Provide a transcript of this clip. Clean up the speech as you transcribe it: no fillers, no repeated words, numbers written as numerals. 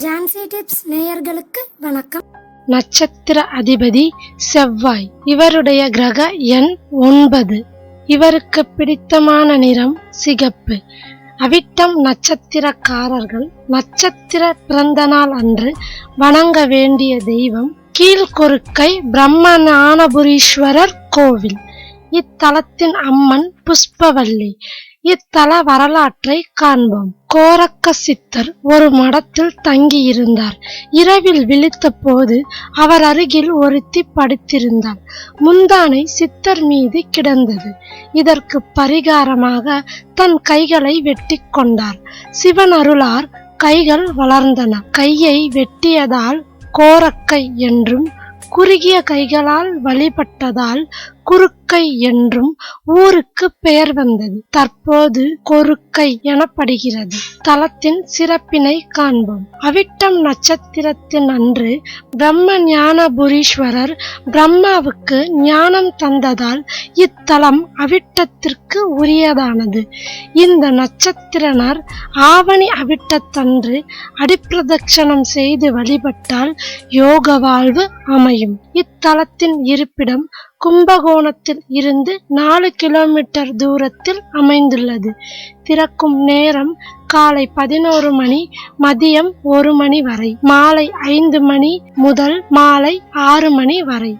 Jhansi tips நேயர்களுக்கு வணக்கம். நட்சத்திர அதிபதி செவ்வாய். இவருடைய கிரக எண் 9. இவருக்கு பிடித்தமான நிறம் சிகப்பு. அவிட்டம் நட்சத்திரக்காரர்கள் நட்சத்திர பிறந்த நாள் அன்று வணங்க வேண்டிய தெய்வம் கீழ்கொருக்கை பிரம்ம ஞானபுரீஸ்வரர் கோவில். இத்தலத்தின் அம்மன் புஷ்பவல்லி. இத்தல வரலாற்றை காண்போம். கோரக்க சித்தர் ஒரு மடத்தில் தங்கியிருந்தார். இரவில் விழித்த போது அவர் அருகில் ஒருத்தி படுத்திருந்தாள். முந்தானை சித்தர் மீது கிடந்தது. இதற்கு பரிகாரமாக தன் கைகளை வெட்டி கொண்டார். சிவன் அருளார் கைகள் வளர்ந்தன. கையை வெட்டியதால் கோரக்கை என்றும், குறுகிய கைகளால் வழிபட்டதால் குறுக்கை என்றும் ஊருக்கு பெயர் வந்தது. தற்போது கொருக்கை எனப்படுகிறது. தலத்தின் சிறப்பினை காண்போம். அவிட்டம் நட்சத்திரத்தின் அன்று பிரம்ம ஞானபுரீஸ்வரர் பிரம்மாவுக்கு ஞானம் தந்ததால் இத்தலம் அவிட்டத்திற்கு உரியதானது. இந்த நட்சத்திரனர் ஆவணி அவிட்டத்தன்று அடிப்பிரதட்சணம் செய்து வழிபட்டால் யோக வாழ்வு அமையும். இத்தலத்தின் இருப்பிடம் கும்பகோணத்தில் இருந்து 4 கிலோமீட்டர் தூரத்தில் அமைந்துள்ளது. திறக்கும் நேரம் காலை 11 மணி மதியம் 1 மணி வரை, மாலை 5 மணி முதல் மாலை 6 மணி வரை.